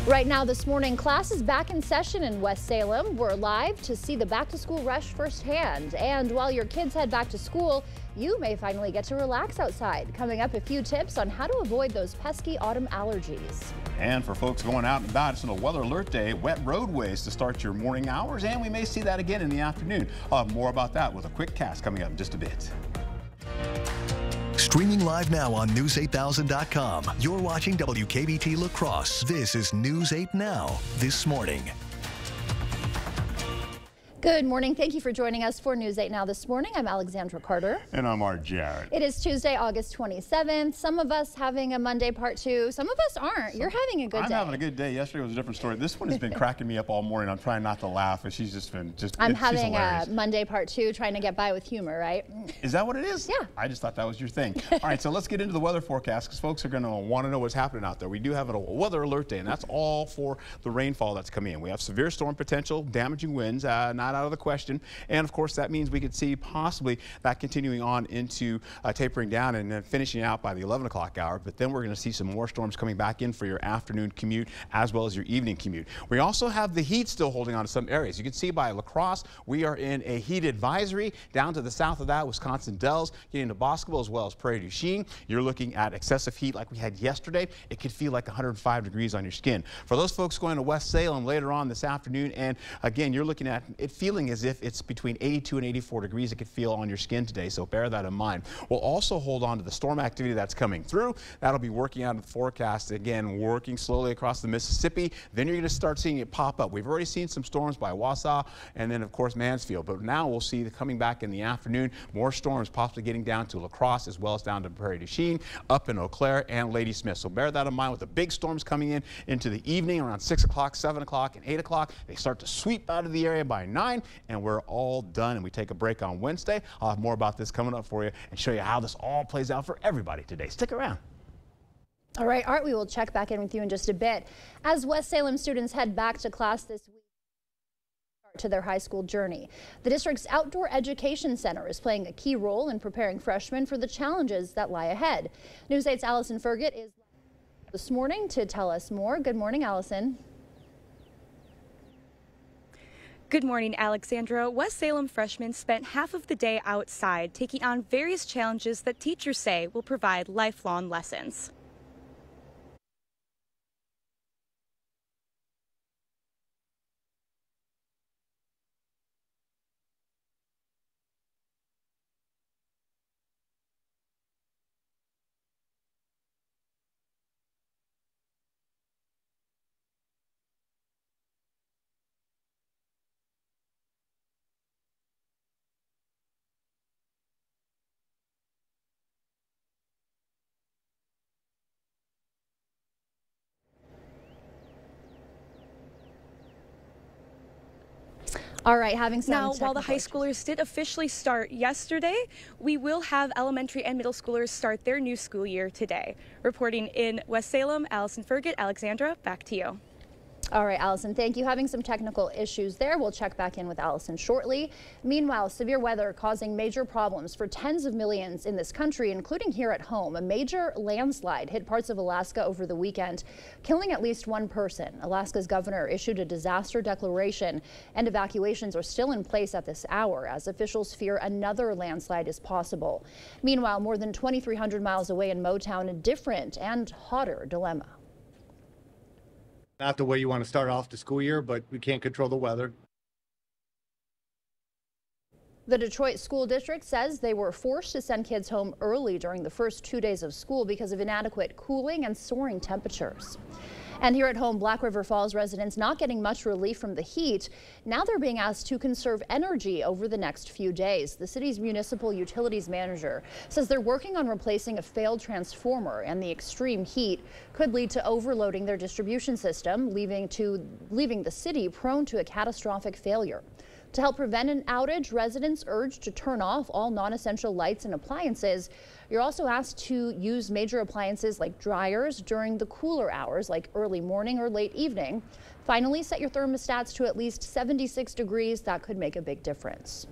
Right now this morning, class is back in session in West Salem. We're live to see the back to school rush firsthand. And while your kids head back to school, you may finally get to relax outside. Coming up, a few tips on how to avoid those pesky autumn allergies. And for folks going out and about, it's a weather alert day, wet roadways to start your morning hours, and we may see that again in the afternoon. I'll have more about that with a quick cast coming up in just a bit. Streaming live now on News8000.com. You're watching WKBT La Crosse. This is News 8 Now, this morning. Good morning. Thank you for joining us for News 8 Now this morning. I'm Alexandra Carter. And I'm Art Jarrett. It is Tuesday, August 27th. Some of us having a Monday part 2. Some of us aren't. You're having a good day. I'm having a good day. Yesterday was a different story. This one has been cracking me up all morning. I'm trying not to laugh, and she's just been I'm having a Monday part 2, trying to get by with humor, right? Is that what it is? Yeah. I just thought that was your thing. All right, so let's get into the weather forecast because folks are going to want to know what's happening out there. We do have a weather alert day, and that's all for the rainfall that's coming in. We have severe storm potential, damaging winds, not out of the question. And of course, that means we could see possibly that continuing on into tapering down and then finishing out by the 11 o'clock hour. But then we're going to see some more storms coming back in for your afternoon commute as well as your evening commute. We also have the heat still holding on to some areas. You can see by La Crosse, we are in a heat advisory. Down to the south of that, Wisconsin Dells, getting to Boscobel as well as Prairie du Chien. You're looking at excessive heat like we had yesterday. It could feel like 105 degrees on your skin. For those folks going to West Salem later on this afternoon, and again, you're looking at it feeling as if it's between 82 and 84 degrees it could feel on your skin today, so bear that in mind. We'll also hold on to the storm activity that's coming through. That'll be working out of the forecast, again, working slowly across the Mississippi. Then you're going to start seeing it pop up. We've already seen some storms by Wausau and then, of course, Mansfield, but now we'll see coming back in the afternoon, more storms possibly getting down to La Crosse as well as down to Prairie du Chien, up in Eau Claire and Ladysmith. So bear that in mind with the big storms coming in into the evening around 6 o'clock, 7 o'clock, and 8 o'clock. They start to sweep out of the area by 9, and we're all done, and we take a break on Wednesday. I'll have more about this coming up for you and show you how this all plays out for everybody today. Stick around. All right, Art, we will check back in with you in just a bit. As West Salem students head back to class this week to their high school journey, the district's Outdoor Education Center is playing a key role in preparing freshmen for the challenges that lie ahead. News 8's Allison Fergott is this morning to tell us more. Good morning, Allison. Good morning, Alexandra. West Salem freshmen spent half of the day outside taking on various challenges that teachers say will provide lifelong lessons. All right, having some Now, while the high schoolers did officially start yesterday, we will have elementary and middle schoolers start their new school year today. Reporting in West Salem, Allison Fergott. Alexandra, back to you. All right, Allison, thank you. Having some technical issues there. We'll check back in with Allison shortly. Meanwhile, severe weather causing major problems for tens of millions in this country, including here at home. A major landslide hit parts of Alaska over the weekend, killing at least one person. Alaska's governor issued a disaster declaration, and evacuations are still in place at this hour as officials fear another landslide is possible. Meanwhile, more than 2,300 miles away in Motown, a different and hotter dilemma. Not the way you want to start off the school year, but we can't control the weather. The Detroit School District says they were forced to send kids home early during the first 2 days of school because of inadequate cooling and soaring temperatures. And here at home, Black River Falls residents not getting much relief from the heat. Now they're being asked to conserve energy over the next few days. The city's municipal utilities manager says they're working on replacing a failed transformer, and the extreme heat could lead to overloading their distribution system, leaving the city prone to a catastrophic failure. To help prevent an outage, residents urged to turn off all non-essential lights and appliances. You're also asked to use major appliances like dryers during the cooler hours, like early morning or late evening. Finally, set your thermostats to at least 76 degrees. That could make a big difference.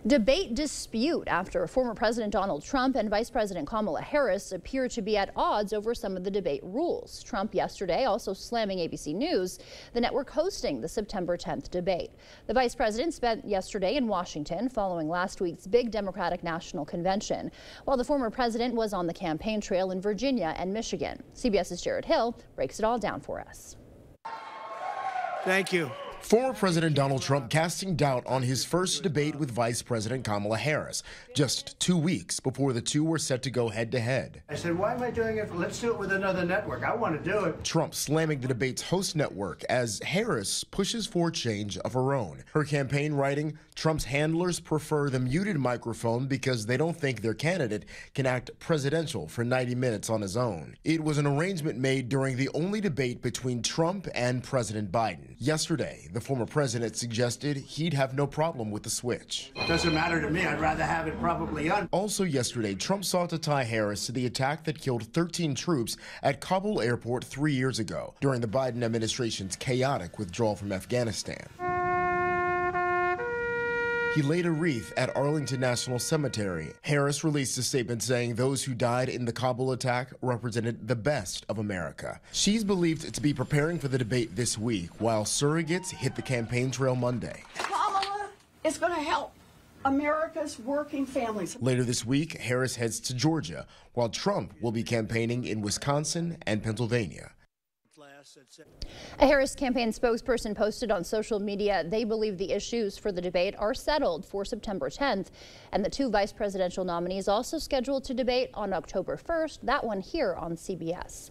Debate dispute after former President Donald Trump and Vice President Kamala Harris appear to be at odds over some of the debate rules. Trump yesterday also slamming ABC News, the network hosting the September 10th debate. The vice president spent yesterday in Washington following last week's big Democratic National Convention, while the former president was on the campaign trail in Virginia and Michigan. CBS's Jared Hill breaks it all down for us. Thank you. Former President Donald Trump casting doubt on his first debate with Vice President Kamala Harris, just 2 weeks before the two were set to go head-to-head. I said, why am I doing it? Let's do it with another network. I want to do it. Trump slamming the debate's host network as Harris pushes for change of her own. Her campaign writing, Trump's handlers prefer the muted microphone because they don't think their candidate can act presidential for 90 minutes on his own. It was an arrangement made during the only debate between Trump and President Biden. Yesterday, the former president suggested he'd have no problem with the switch. Doesn't matter to me. I'd rather have it probably on. Also yesterday, Trump sought to tie Harris to the attack that killed 13 troops at Kabul airport 3 years ago during the Biden administration's chaotic withdrawal from Afghanistan. He laid a wreath at Arlington National Cemetery. Harris released a statement saying those who died in the Kabul attack represented the best of America. She's believed to be preparing for the debate this week, while surrogates hit the campaign trail Monday. Kamala is going to help America's working families. Later this week, Harris heads to Georgia, while Trump will be campaigning in Wisconsin and Pennsylvania. A Harris campaign spokesperson posted on social media they believe the issues for the debate are settled for September 10th, and the two vice presidential nominees also scheduled to debate on October 1st, that one here on CBS.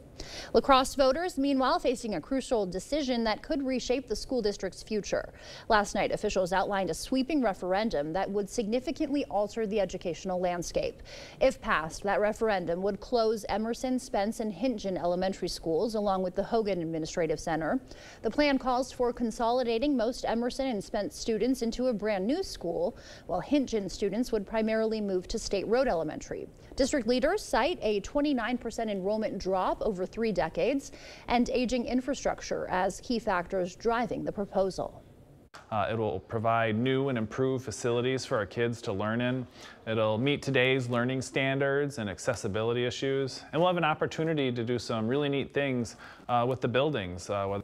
La Crosse voters, meanwhile, facing a crucial decision that could reshape the school district's future. Last night, officials outlined a sweeping referendum that would significantly alter the educational landscape. If passed, that referendum would close Emerson, Spence, and Hinton elementary schools, along with the Hogan Administrative Center. The plan calls for consolidating most Emerson and Spence students into a brand new school, while Hinton students would primarily move to State Road Elementary. District leaders cite a 29% enrollment drop over 3 decades and aging infrastructure as key factors driving the proposal. It will provide new and improved facilities for our kids to learn in. It'll meet today's learning standards and accessibility issues. And we'll have an opportunity to do some really neat things with the buildings. The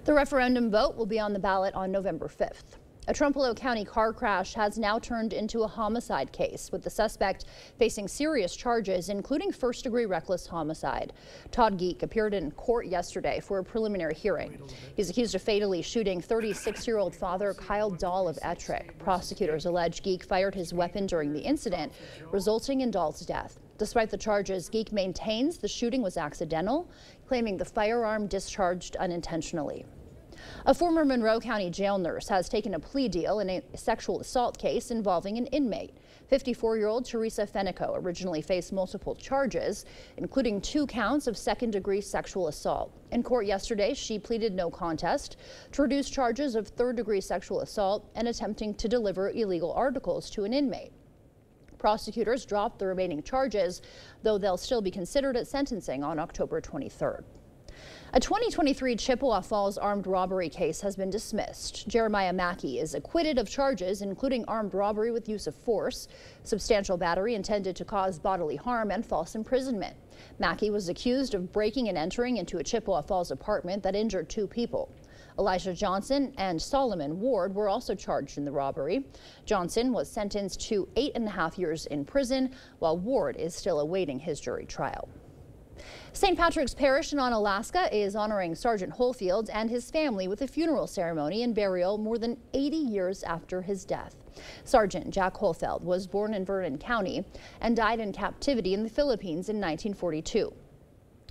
referendum vote will be on the ballot on November 5th. A Trumpereau County car crash has now turned into a homicide case, with the suspect facing serious charges, including first-degree reckless homicide. Todd Geek appeared in court yesterday for a preliminary hearing. He's accused of fatally shooting 36-year-old father Kyle Dahl of Ettrick. Prosecutors allege Geek fired his weapon during the incident, resulting in Dahl's death. Despite the charges, Geek maintains the shooting was accidental, claiming the firearm discharged unintentionally. A former Monroe County jail nurse has taken a plea deal in a sexual assault case involving an inmate. 54-year-old Teresa Fenico originally faced multiple charges, including 2 counts of second-degree sexual assault. In court yesterday, she pleaded no contest to reduce charges of third-degree sexual assault and attempting to deliver illegal articles to an inmate. Prosecutors dropped the remaining charges, though they'll still be considered at sentencing on October 23rd. A 2023 Chippewa Falls armed robbery case has been dismissed. Jeremiah Mackey is acquitted of charges including armed robbery with use of force, substantial battery intended to cause bodily harm, and false imprisonment. Mackey was accused of breaking and entering into a Chippewa Falls apartment that injured 2 people. Elijah Johnson and Solomon Ward were also charged in the robbery. Johnson was sentenced to 8.5 years in prison, while Ward is still awaiting his jury trial. St. Patrick's Parish in Onalaska is honoring Sergeant Holfield and his family with a funeral ceremony and burial more than 80 years after his death. Sergeant Jack Holfield was born in Vernon County and died in captivity in the Philippines in 1942.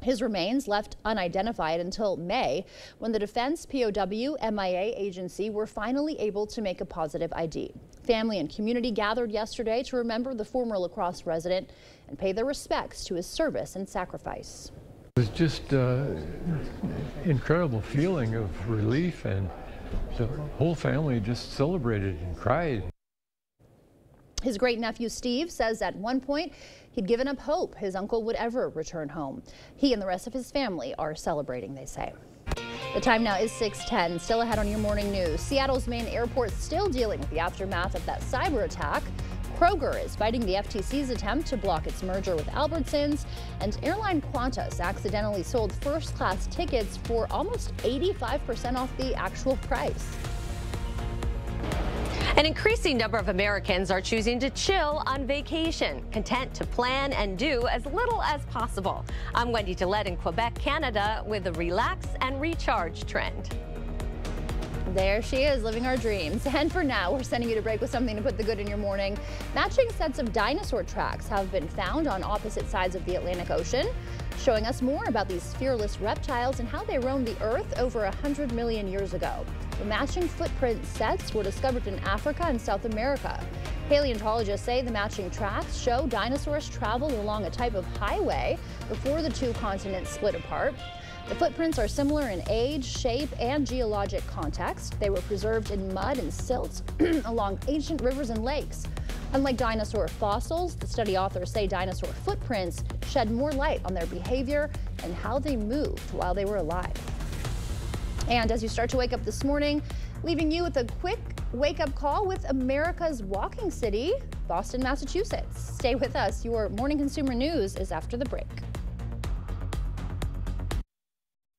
His remains left unidentified until May, when the Defense POW MIA agency were finally able to make a positive ID. Family and community gathered yesterday to remember the former La Crosse resident and pay their respects to his service and sacrifice. It was just an incredible feeling of relief, and the whole family just celebrated and cried. His great-nephew Steve says at one point he'd given up hope his uncle would ever return home. He and the rest of his family are celebrating, they say. The time now is 6:10. Still ahead on your morning news. Seattle's main airport still dealing with the aftermath of that cyber attack. Kroger is fighting the FTC's attempt to block its merger with Albertsons, and airline Qantas accidentally sold first-class tickets for almost 85% off the actual price. An increasing number of Americans are choosing to chill on vacation, content to plan and do as little as possible. I'm Wendy Gillette in Quebec, Canada, with a relax and recharge trend. There she is, living our dreams. And for now, we're sending you to break with something to put the good in your morning. Matching sets of dinosaur tracks have been found on opposite sides of the Atlantic Ocean, showing us more about these fearless reptiles and how they roamed the Earth over 100 million years ago. The matching footprint sets were discovered in Africa and South America. Paleontologists say the matching tracks show dinosaurs traveled along a type of highway before the two continents split apart. The footprints are similar in age, shape, and geologic context. They were preserved in mud and silt along ancient rivers and lakes. Unlike dinosaur fossils, the study authors say dinosaur footprints shed more light on their behavior and how they moved while they were alive. And as you start to wake up this morning, leaving you with a quick wake-up call with America's walking city, Boston, Massachusetts. Stay with us. Your morning consumer news is after the break.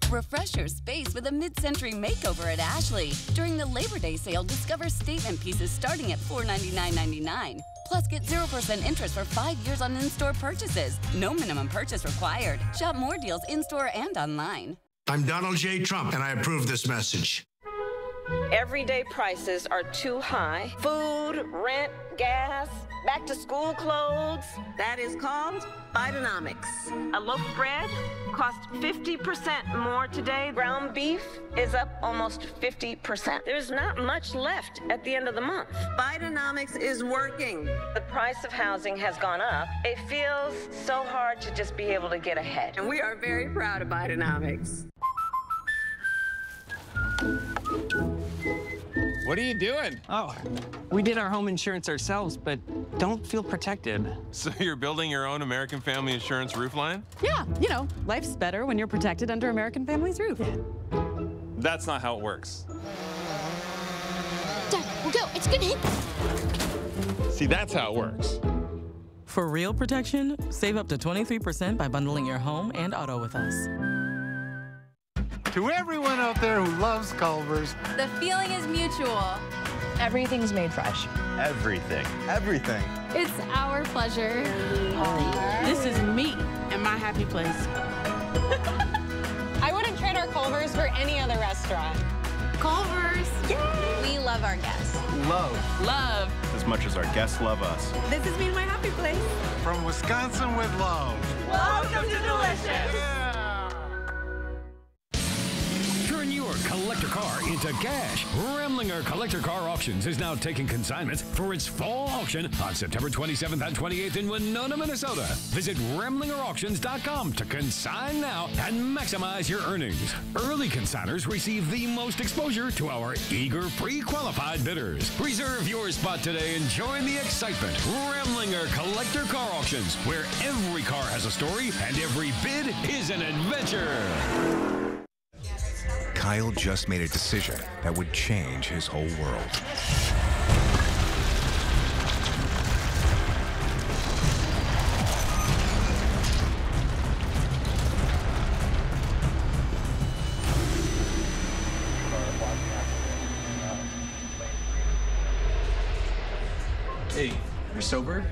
Refresh your space with a mid-century makeover at Ashley. During the Labor Day sale, discover statement pieces starting at $499.99. Plus, get 0% interest for 5 years on in-store purchases. No minimum purchase required. Shop more deals in-store and online. I'm Donald J. Trump, and I approve this message. Everyday prices are too high. Food, rent, gas, back-to-school clothes. That is called Bidenomics. A loaf of bread costs 50% more today. Ground beef is up almost 50%. There's not much left at the end of the month. Bidenomics is working. The price of housing has gone up. It feels so hard to just be able to get ahead. And we are very proud of Bidenomics. What are you doing? Oh, we did our home insurance ourselves, but don't feel protected. So you're building your own American Family Insurance roof line? Yeah, you know, life's better when you're protected under American Family's roof. That's not how it works. Dad, we'll go. It's gonna hit. See, that's how it works. For real protection, save up to 23% by bundling your home and auto with us. To everyone out there who loves Culver's, the feeling is mutual. Everything's made fresh. Everything. Everything. It's our pleasure. This is me and my happy place. I wouldn't trade our Culver's for any other restaurant. Culver's. Yay! We love our guests. Love. As much as our guests love us. This is me and my happy place. from Wisconsin with love. Welcome to Delicious. Yeah. Turn your collector car into cash. Remlinger Collector Car Auctions is now taking consignments for its fall auction on September 27th and 28th in Winona, Minnesota. Visit RemlingerAuctions.com to consign now and maximize your earnings. Early consigners receive the most exposure to our eager pre-qualified bidders. Reserve your spot today and join the excitement. Remlinger Collector Car Auctions, where every car has a story and every bid is an adventure. Kyle just made a decision that would change his whole world. Hey, you're sober?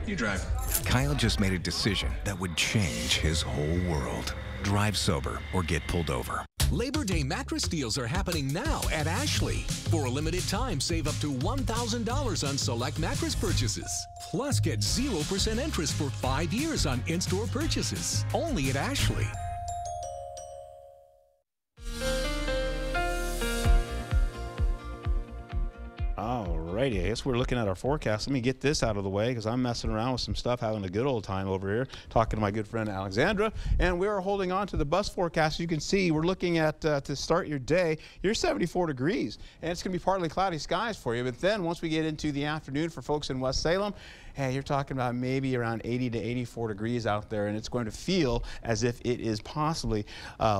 You drive. Kyle just made a decision that would change his whole world. Drive sober or get pulled over. Labor Day mattress deals are happening now at Ashley. For a limited time, save up to $1,000 on select mattress purchases. Plus, get 0% interest for 5 years on in-store purchases. Only at Ashley. Alrighty, I guess we're looking at our forecast. Let me get this out of the way because I'm messing around with some stuff, having a good old time over here, talking to my good friend Alexandra. And we are holding on to the bus forecast. You can see we're looking at, to start your day, you're 74 degrees. And it's going to be partly cloudy skies for you. But then once we get into the afternoon for folks in West Salem, hey, you're talking about maybe around 80 to 84 degrees out there, and it's going to feel as if it is possibly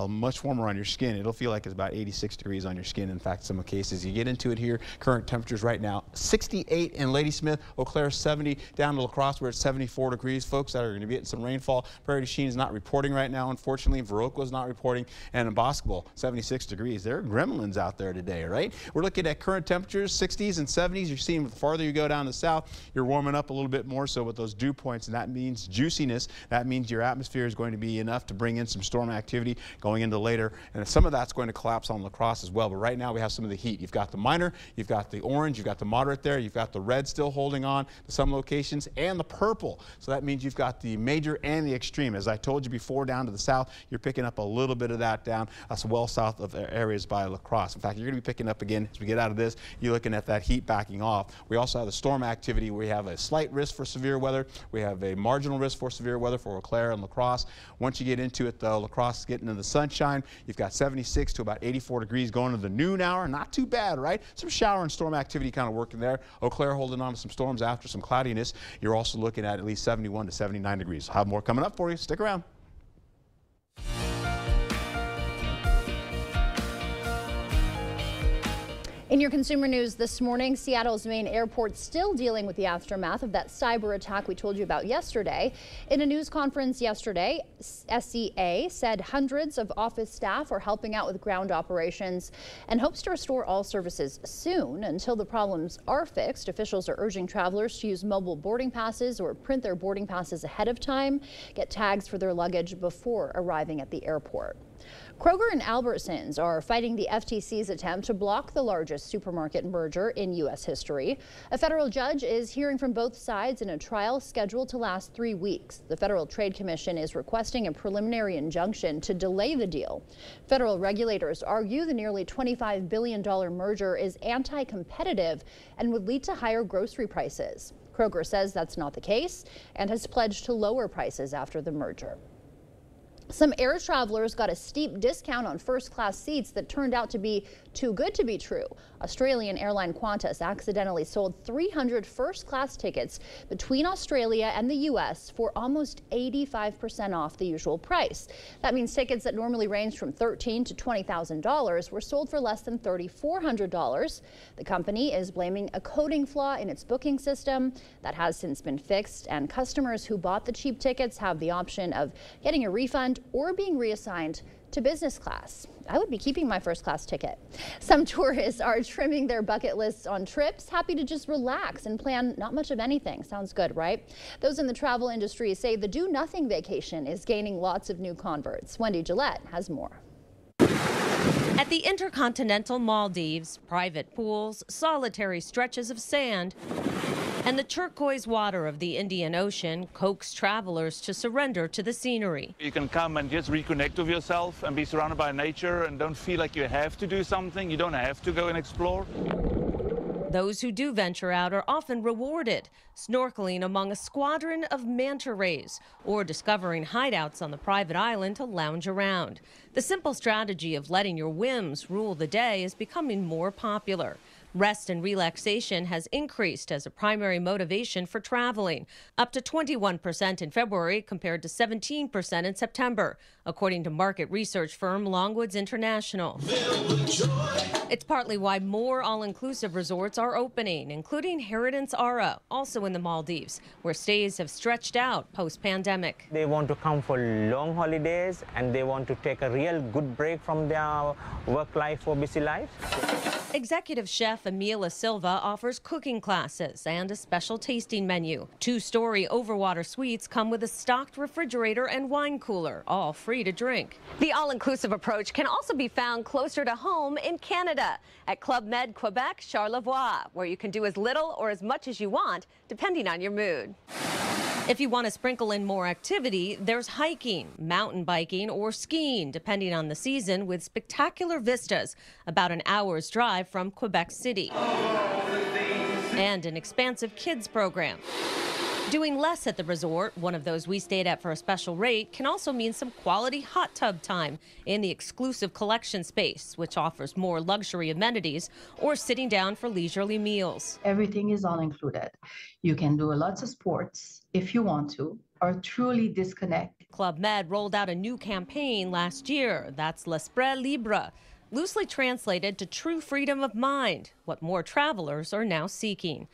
much warmer on your skin. It'll feel like it's about 86 degrees on your skin. In fact, some cases, you get into it here. Current temperatures right now, 68 in Ladysmith, Eau Claire 70, down to La Crosse where it's 74 degrees. Folks that are going to be getting some rainfall. Prairie du Chien is not reporting right now, unfortunately. Viroqua is not reporting. And in Boscobel, 76 degrees. There are gremlins out there today, right? We're looking at current temperatures, 60s and 70s. You're seeing the farther you go down the south, you're warming up a little bit more so with those dew points, and that means juiciness. That means your atmosphere is going to be enough to bring in some storm activity going into later. And some of that's going to collapse on La Crosse as well. But right now we have some of the heat. You've got the minor, you've got the orange, you've got the moderate there, you've got the red still holding on to some locations, and the purple. So that means you've got the major and the extreme. As I told you before, down to the south, you're picking up a little bit of that down well south of areas by La Crosse. In fact, you're going to be picking up again as we get out of this. You're looking at that heat backing off. We also have the storm activity. We have a slight risk for severe weather. We have a marginal risk for severe weather for Eau Claire and La Crosse. Once you get into it, though, La Crosse is getting into the sunshine. You've got 76 to about 84 degrees going to the noon hour. Not too bad, right? Some shower and storm activity kind of working there. Eau Claire holding on to some storms after some cloudiness. You're also looking at least 71 to 79 degrees. I'll have more coming up for you. Stick around. In your consumer news this morning, Seattle's main airport still dealing with the aftermath of that cyber attack we told you about yesterday. In a news conference yesterday, SCA said hundreds of office staff are helping out with ground operations and hopes to restore all services soon. Until the problems are fixed, officials are urging travelers to use mobile boarding passes or print their boarding passes ahead of time, get tags for their luggage before arriving at the airport. Kroger and Albertsons are fighting the FTC's attempt to block the largest supermarket merger in U.S. history. A federal judge is hearing from both sides in a trial scheduled to last 3 weeks. The Federal Trade Commission is requesting a preliminary injunction to delay the deal. Federal regulators argue the nearly $25 billion merger is anti-competitive and would lead to higher grocery prices. Kroger says that's not the case and has pledged to lower prices after the merger. Some air travelers got a steep discount on first-class seats that turned out to be too good to be true. Australian airline Qantas accidentally sold 300 first-class tickets between Australia and the U.S. for almost 85% off the usual price. That means tickets that normally range from $13,000 to $20,000 were sold for less than $3,400. The company is blaming a coding flaw in its booking system that has since been fixed, and customers who bought the cheap tickets have the option of getting a refund or being reassigned to business class. I would be keeping my first class ticket. Some tourists are trimming their bucket lists on trips, happy to just relax and plan not much of anything. Sounds good, right? Those in the travel industry say the do-nothing vacation is gaining lots of new converts. Wendy Gillette has more. At the Intercontinental Maldives, private pools, solitary stretches of sand, and the turquoise water of the Indian Ocean coax travelers to surrender to the scenery. You can come and just reconnect with yourself and be surrounded by nature and don't feel like you have to do something. You don't have to go and explore. Those who do venture out are often rewarded, snorkeling among a squadron of manta rays or discovering hideouts on the private island to lounge around. The simple strategy of letting your whims rule the day is becoming more popular. Rest and relaxation has increased as a primary motivation for traveling, up to 21% in February compared to 17% in September, according to market research firm Longwoods International. It's partly why more all-inclusive resorts are opening, including Herodance Ara, also in the Maldives, where stays have stretched out post-pandemic. They want to come for long holidays and they want to take a real good break from their work life or busy life. Executive chef Emila Silva offers cooking classes and a special tasting menu. Two-story Overwater suites come with a stocked refrigerator and wine cooler, all free to drink. The all-inclusive approach can also be found closer to home in Canada at Club Med Quebec Charlevoix, where you can do as little or as much as you want, depending on your mood. If you want to sprinkle in more activity, there's hiking, mountain biking, or skiing, depending on the season, with spectacular vistas about an hour's drive from Quebec City. And an expansive kids program. Doing less at the resort, one of those we stayed at for a special rate, can also mean some quality hot tub time in the exclusive collection space, which offers more luxury amenities, or sitting down for leisurely meals. Everything is all included. You can do lots of sports if you want to, or truly disconnect. Club Med rolled out a new campaign last year. That's L'Esprit Libre, loosely translated to true freedom of mind, what more travelers are now seeking.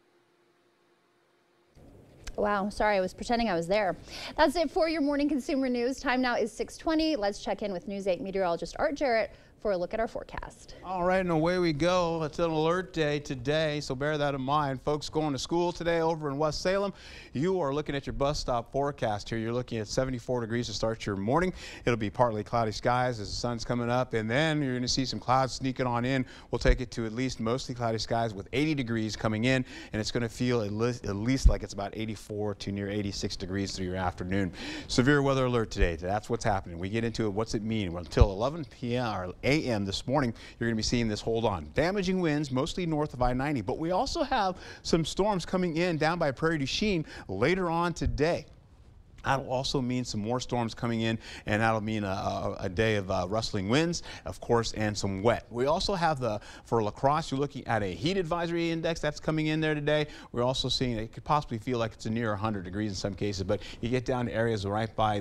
Wow, sorry, I was pretending I was there. That's it for your morning consumer news. Time now is 6:20. Let's check in with News 8 meteorologist Art Jarrett for a look at our forecast. All right, and away we go. It's an alert day today, so bear that in mind. Folks going to school today over in West Salem, you are looking at your bus stop forecast here. You're looking at 74 degrees to start your morning. It'll be partly cloudy skies as the sun's coming up, and then you're going to see some clouds sneaking on in. We'll take it to at least mostly cloudy skies with 80 degrees coming in, and it's going to feel at least like it's about 84 to near 86 degrees through your afternoon. Severe weather alert today. That's what's happening. We get into it. What's it mean? Well, until 11 p.m. or a.m. this morning, you're going to be seeing this hold on. Damaging winds mostly north of I-90, but we also have some storms coming in down by Prairie du Chien later on today. That'll also mean some more storms coming in, and that'll mean a day of rustling winds, of course, and some wet. We also have for La Crosse, you're looking at a heat advisory index that's coming in there today. We're also seeing it could possibly feel like it's near 100 degrees in some cases, but you get down to areas right by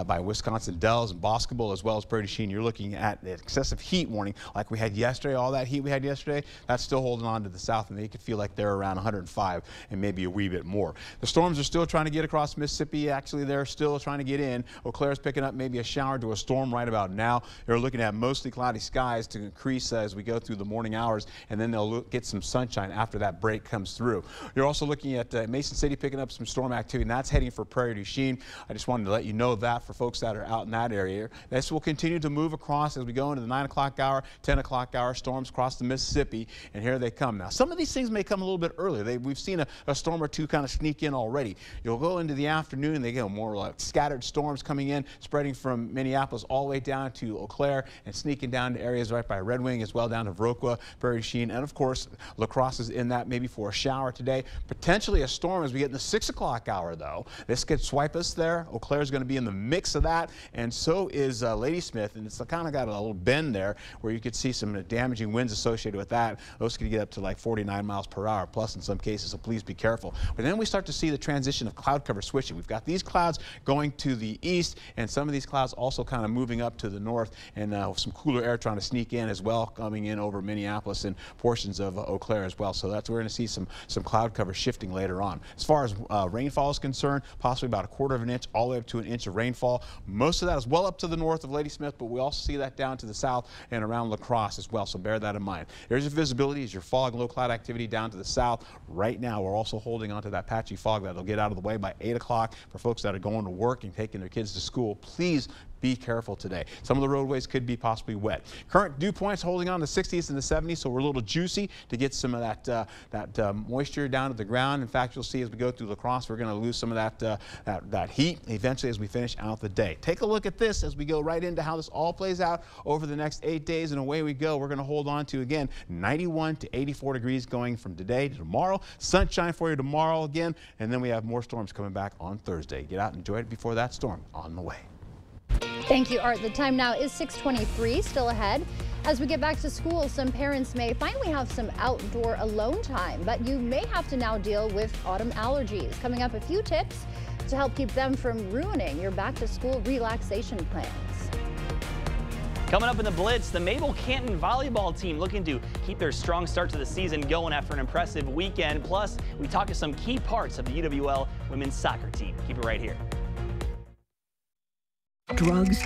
by Wisconsin Dells and Boscobel, as well as Prairie du Chien. You're looking at the excessive heat warning like we had yesterday. All that heat we had yesterday, that's still holding on to the south, and they could feel like they're around 105 and maybe a wee bit more. The storms are still trying to get across Mississippi. Actually, they're still trying to get in. Eau Claire is picking up maybe a shower to a storm right about now. They're looking at mostly cloudy skies to increase as we go through the morning hours, and then they'll get some sunshine after that break comes through. You're also looking at Mason City picking up some storm activity, and that's heading for Prairie du Chien. I just wanted to let you know that for folks that are out in that area. This will continue to move across as we go into the 9 o'clock hour, 10 o'clock hour storms across the Mississippi, and here they come. Now, some of these things may come a little bit earlier. We've seen a storm or two kind of sneak in already. You'll go into the afternoon, and they get more like scattered storms coming in, spreading from Minneapolis all the way down to Eau Claire and sneaking down to areas right by Red Wing as well, down to Viroqua, Prairie du Chien, and of course La Crosse is in that maybe for a shower today. Potentially a storm as we get in the 6 o'clock hour though. This could swipe us there. Eau Claire is going to be in the mix of that, and so is Ladysmith, and it's kind of got a little bend there where you could see some damaging winds associated with that. Those could get up to like 49 miles per hour plus in some cases, so please be careful. But then we start to see the transition of cloud cover switching. We've got these clouds going to the east, and some of these clouds also kind of moving up to the north, and some cooler air trying to sneak in as well, coming in over Minneapolis and portions of Eau Claire as well. So that's we're going to see some cloud cover shifting later on. As far as rainfall is concerned, possibly about 1/4 of an inch all the way up to an inch of rainfall. Most of that is well up to the north of Ladysmith, but we also see that down to the south and around La Crosse as well, so bear that in mind. There's your visibility as your fog and low cloud activity down to the south. Right now we're also holding on to that patchy fog that'll get out of the way by 8 o'clock for folks that are going to work and taking their kids to school. Please be careful today. Some of the roadways could be possibly wet. Current dew points holding on to the 60s and the 70s, so we're a little juicy to get some of that moisture down to the ground. In fact, you'll see as we go through La Crosse, we're going to lose some of that heat eventually as we finish out the day. Take a look at this as we go right into how this all plays out over the next 8 days, and away we go. We're going to hold on to, again, 91 to 84 degrees going from today to tomorrow. Sunshine for you tomorrow again, and then we have more storms coming back on Thursday. Get out and enjoy it before that storm on the way. Thank you, Art. The time now is 6:23, still ahead. As we get back to school, some parents may finally have some outdoor alone time, but you may have to now deal with autumn allergies. Coming up, a few tips to help keep them from ruining your back-to-school relaxation plans. Coming up in the Blitz, the Mabel Canton volleyball team looking to keep their strong start to the season going after an impressive weekend. Plus, we talk to some key parts of the UWL women's soccer team. Keep it right here. Drugs,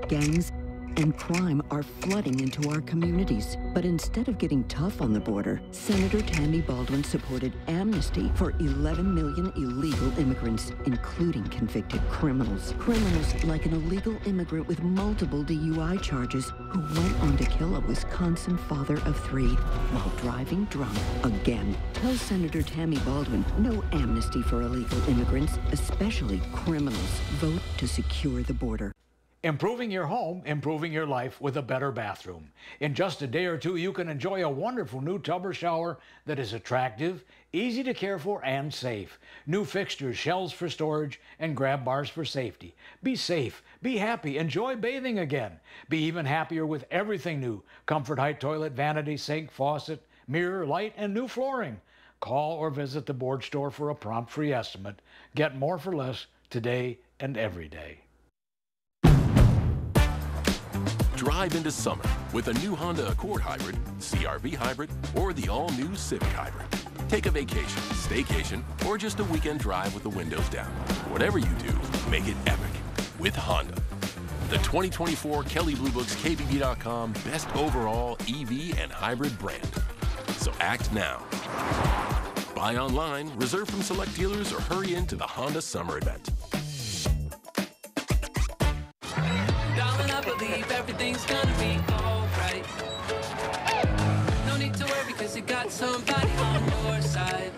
gangs, and crime are flooding into our communities. But instead of getting tough on the border, Senator Tammy Baldwin supported amnesty for 11 million illegal immigrants, including convicted criminals. Criminals like an illegal immigrant with multiple DUI charges who went on to kill a Wisconsin father of 3 while driving drunk again. Tell Senator Tammy Baldwin no amnesty for illegal immigrants, especially criminals. Vote to secure the border. Improving your home, improving your life with a better bathroom. In just a day or two, you can enjoy a wonderful new tub or shower that is attractive, easy to care for, and safe. New fixtures, shelves for storage, and grab bars for safety. Be safe, be happy, enjoy bathing again. Be even happier with everything new. Comfort Height toilet, vanity, sink, faucet, mirror, light, and new flooring. Call or visit the board store for a prompt free estimate. Get more for less today and every day. Drive into summer with a new Honda Accord Hybrid, CR-V Hybrid, or the all-new Civic Hybrid. Take a vacation, staycation, or just a weekend drive with the windows down. Whatever you do, make it epic with Honda. The 2024 Kelley Blue Book's KBB.com Best Overall EV and Hybrid Brand. So act now. Buy online, reserve from select dealers, or hurry into the Honda Summer Event. Darling, I believe everything's gonna be alright. No need to worry because you got somebody on your side.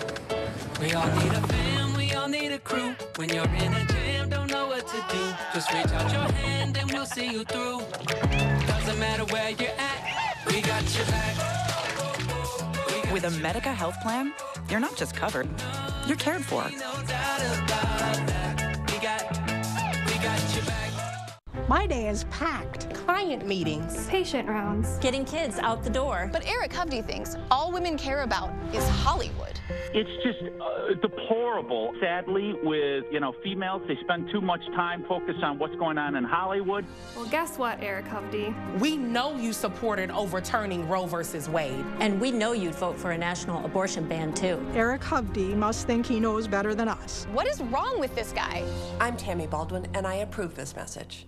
We all need a fam, we all need a crew. When you're in a jam, don't know what to do. Just reach out your hand and we'll see you through. Doesn't matter where you're at, we got your back. With a Medica health plan, you're not just covered, you're cared for. No doubt about that. We got your back. My day is packed. Client meetings, patient rounds, getting kids out the door. But Eric Hovde thinks all women care about is Hollywood. It's just deplorable. Sadly, with females, they spend too much time focused on what's going on in Hollywood. Well, guess what, Eric Hovde? We know you supported overturning Roe versus Wade. And we know you'd vote for a national abortion ban, too. Eric Hovde must think he knows better than us. What is wrong with this guy? I'm Tammy Baldwin, and I approve this message.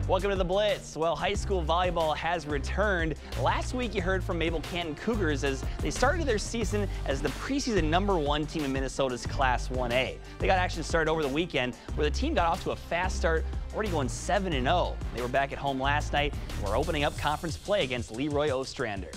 Welcome to the Blitz. Well, high school volleyball has returned. Last week you heard from Mabel Canton Cougars as they started their season as the preseason #1 team in Minnesota's Class 1A. They got action started over the weekend where the team got off to a fast start, already going 7-0. They were back at home last night and were opening up conference play against Leroy Ostrander.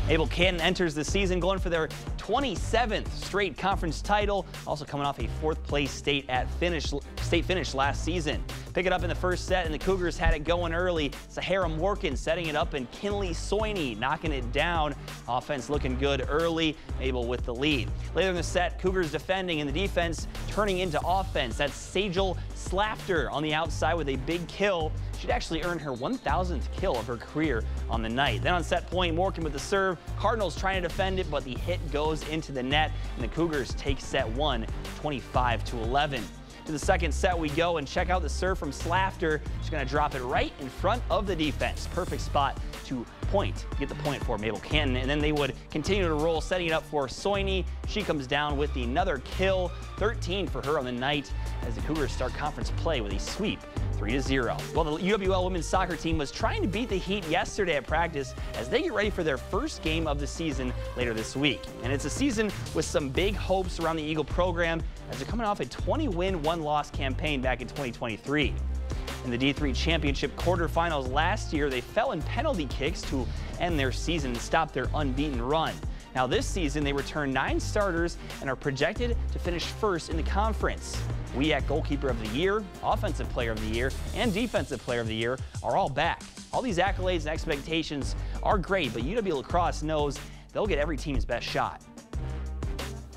Mabel Canton enters the season going for their 27th straight conference title, also coming off a 4th place state finish last season. Pick it up in the first set, and the Cougars had it going early. Sahara Morkin setting it up, and Kinley Soini knocking it down. Offense looking good early, Mabel with the lead. Later in the set, Cougars defending and the defense turning into offense. That's Sajal Slafter on the outside with a big kill. She'd actually earned her 1,000th kill of her career on the night. Then on set point, Morkin with the serve. Cardinals trying to defend it, but the hit goes into the net, and the Cougars take set 1, 25-11. To the second set we go, and check out the serve from Slafter. She's going to drop it right in front of the defense. Perfect spot to get the point for Mabel Canton, and then they would continue to roll, setting it up for Soini. She comes down with another kill, 13 for her on the night, as the Cougars start conference play with a sweep, 3-0. Well, the UWL women's soccer team was trying to beat the Heat yesterday at practice as they get ready for their first game of the season later this week. And it's a season with some big hopes around the Eagle program as they're coming off a 20-win, 1-loss campaign back in 2023. In the D3 Championship quarterfinals last year, they fell in penalty kicks to end their season and stop their unbeaten run. Now this season, they return 9 starters and are projected to finish first in the conference. WIAC Goalkeeper of the Year, Offensive Player of the Year, and Defensive Player of the Year are all back. All these accolades and expectations are great, but UW La Crosse knows they'll get every team's best shot.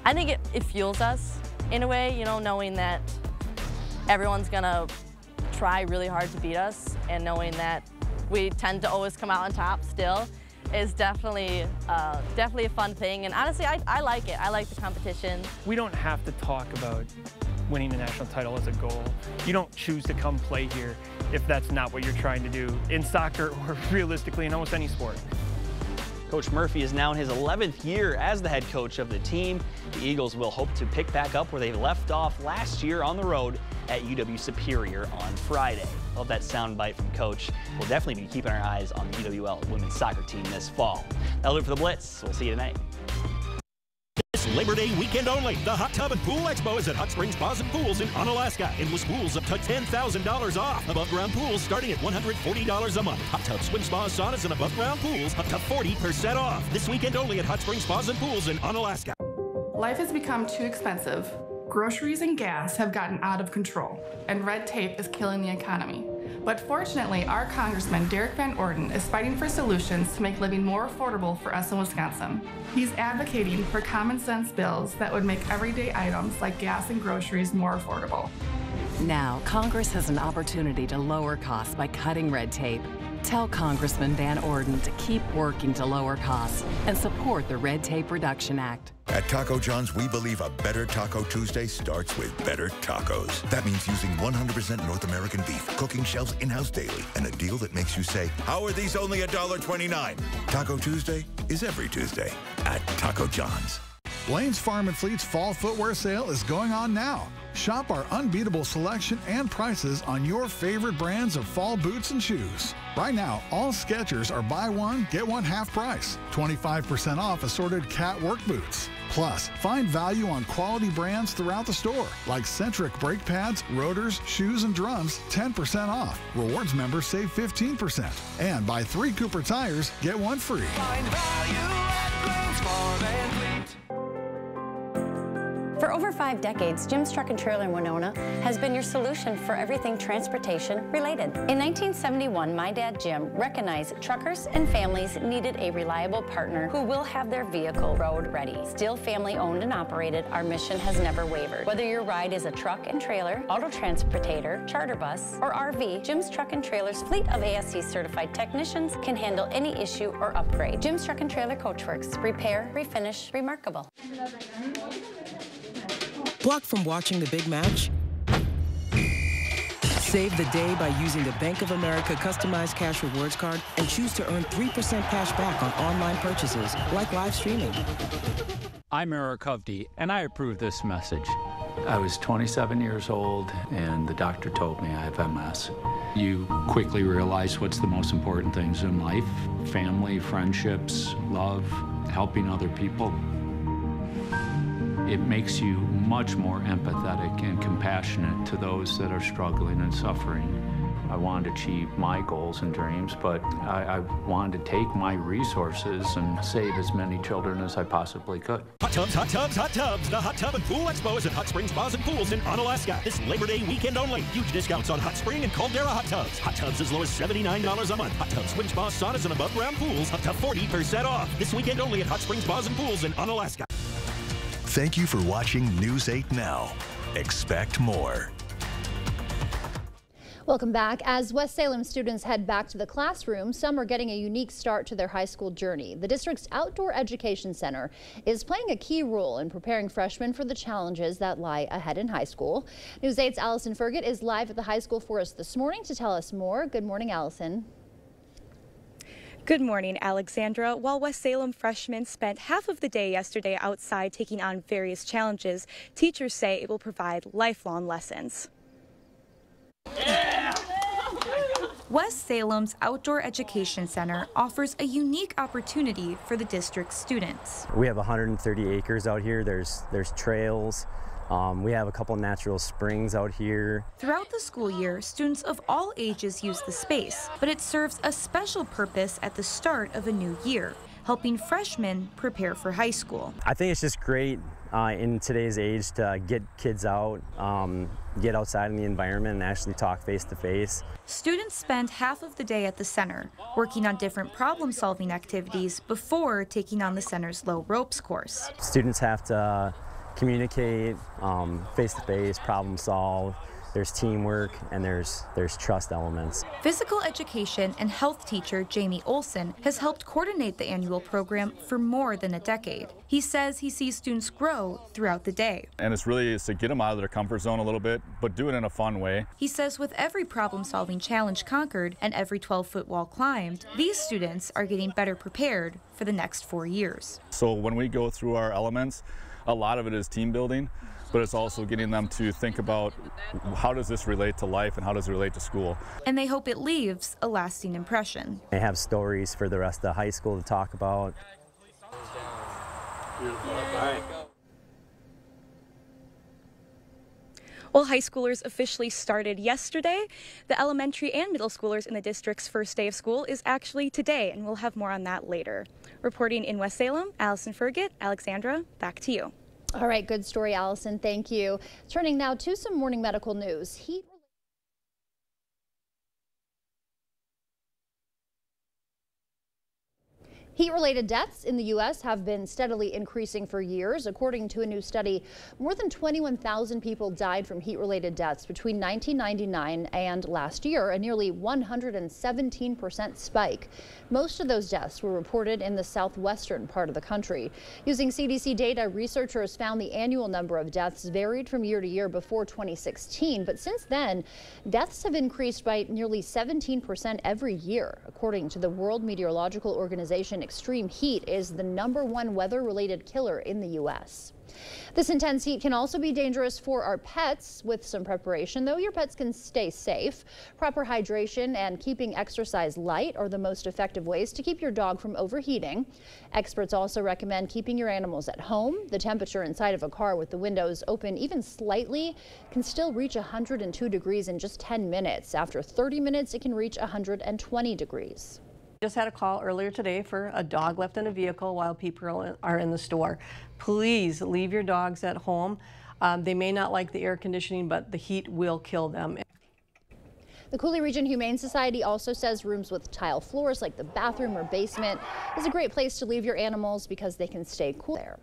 I think it fuels us in a way, knowing that everyone's gonna try really hard to beat us, and knowing that we tend to always come out on top still is definitely a fun thing. And honestly, I like it. I like the competition. We don't have to talk about winning the national title as a goal. You don't choose to come play here if that's not what you're trying to do in soccer or realistically in almost any sport. Coach Murphy is now in his 11th year as the head coach of the team. The Eagles will hope to pick back up where they left off last year on the road at UW Superior on Friday. Love that soundbite from Coach. We'll definitely be keeping our eyes on the UWL women's soccer team this fall. That'll do it for the Blitz. We'll see you tonight. This Labor Day weekend only, the Hot Tub and Pool Expo is at Hot Springs Spas and Pools in Onalaska. Endless pools up to $10,000 off. Above ground pools starting at $140 a month. Hot tubs, swim spas, saunas, and above ground pools up to 40% off. This weekend only at Hot Springs Spas and Pools in Onalaska. Life has become too expensive. Groceries and gas have gotten out of control, and red tape is killing the economy. But fortunately, our Congressman Derek Van Orden is fighting for solutions to make living more affordable for us in Wisconsin. He's advocating for common sense bills that would make everyday items like gas and groceries more affordable. Now, Congress has an opportunity to lower costs by cutting red tape. Tell Congressman Van Orden to keep working to lower costs and support the Red Tape Reduction Act. At Taco John's, we believe a better Taco Tuesday starts with better tacos. That means using 100% North American beef, cooking shells in-house daily, and a deal that makes you say, how are these only $1.29? Taco Tuesday is every Tuesday at Taco John's. Blaine's Farm and Fleet's fall footwear sale is going on now. Shop our unbeatable selection and prices on your favorite brands of fall boots and shoes. Right now, all Skechers are buy one, get one half price. 25% off assorted cat work boots. Plus, find value on quality brands throughout the store, like Centric brake pads, rotors, shoes, and drums, 10% off. Rewards members save 15%. And buy 3 Cooper tires, get one free. Find value at Blaine's Farm and Fleet. For over 5 decades, Jim's Truck and Trailer in Winona has been your solution for everything transportation related. In 1971, my dad Jim recognized truckers and families needed a reliable partner who will have their vehicle road ready. Still family owned and operated, our mission has never wavered. Whether your ride is a truck and trailer, auto transportator, charter bus, or RV, Jim's Truck and Trailer's fleet of ASE certified technicians can handle any issue or upgrade. Jim's Truck and Trailer Coachworks. Repair, refinish, remarkable. Blocked from watching the big match? Save the day by using the Bank of America customized cash rewards card and choose to earn 3% cash back on online purchases, like live streaming. I'm Eric Hovde, and I approve this message. I was 27 years old, and the doctor told me I have MS. You quickly realize what's the most important things in life: family, friendships, love, helping other people. It makes you much more empathetic and compassionate to those that are struggling and suffering. I wanted to achieve my goals and dreams, but I wanted to take my resources and save as many children as I possibly could. Hot tubs, hot tubs, hot tubs. The Hot Tub and Pool Expo is at Hot Springs Spas and Pools in Onalaska. This Labor Day weekend only. Huge discounts on Hot Spring and Caldera hot tubs. Hot tubs as low as $79 a month. Hot tubs, swim spas, saunas, and above ground pools up to 40% off. This weekend only at Hot Springs Spas and Pools in Onalaska. Thank you for watching News 8 Now. Expect more. Welcome back. As West Salem students head back to the classroom, some are getting a unique start to their high school journey. The district's Outdoor Education Center is playing a key role in preparing freshmen for the challenges that lie ahead in high school. News 8's Allison Fergott is live at the high school for us this morning to tell us more. Good morning, Allison. Good morning, Alexandra. While West Salem freshmen spent half of the day yesterday outside taking on various challenges, teachers say it will provide lifelong lessons. Yeah. West Salem's Outdoor Education Center offers a unique opportunity for the district's students. We have 130 acres out here. There's trails. We have a couple natural springs out here. Throughout the school year, students of all ages use the space, but it serves a special purpose at the start of a new year, helping freshmen prepare for high school. I think it's just great in today's age to get kids out, get outside in the environment and actually talk face to face. Students spend half of the day at the center, working on different problem-solving activities before taking on the center's low ropes course. Students have to communicate, face-to-face, problem solve. There's teamwork and there's trust elements. Physical education and health teacher Jamie Olson has helped coordinate the annual program for more than a decade. He says he sees students grow throughout the day. And it's really to get them out of their comfort zone a little bit, but do it in a fun way. He says with every problem-solving challenge conquered and every 12-foot wall climbed, these students are getting better prepared for the next 4 years. So when we go through our elements, a lot of it is team building, but it's also getting them to think about how does this relate to life and how does it relate to school. And they hope it leaves a lasting impression. They have stories for the rest of high school to talk about. Well, high schoolers officially started yesterday. The elementary and middle schoolers in the district's first day of school is actually today, and we'll have more on that later. Reporting in West Salem, Allison Fergott. Alexandra, back to you. All right, good story, Allison. Thank you. Turning now to some morning medical news. Heat-related deaths in the U.S. have been steadily increasing for years. According to a new study, more than 21,000 people died from heat-related deaths between 1999 and last year, a nearly 117% spike. Most of those deaths were reported in the southwestern part of the country. Using CDC data, researchers found the annual number of deaths varied from year to year before 2016, but since then, deaths have increased by nearly 17% every year. According to the World Meteorological Organization, extreme heat is the #1 weather-related killer in the U.S. This intense heat can also be dangerous for our pets. With some preparation, though, your pets can stay safe. Proper hydration and keeping exercise light are the most effective ways to keep your dog from overheating. Experts also recommend keeping your animals at home. The temperature inside of a car with the windows open even slightly can still reach 102 degrees in just 10 minutes. After 30 minutes, it can reach 120 degrees. Just had a call earlier today for a dog left in a vehicle while people are in the store. Please leave your dogs at home. They may not like the air conditioning, but the heat will kill them. The Coulee Region Humane Society also says rooms with tile floors like the bathroom or basement is a great place to leave your animals because they can stay cool there.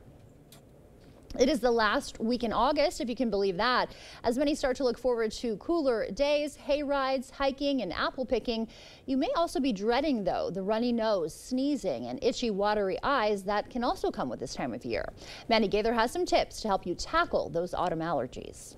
It is the last week in August, if you can believe that, as many start to look forward to cooler days, hay rides, hiking, and apple picking. You may also be dreading, though, the runny nose, sneezing, and itchy, watery eyes that can also come with this time of year. Mandy Gaither has some tips to help you tackle those autumn allergies.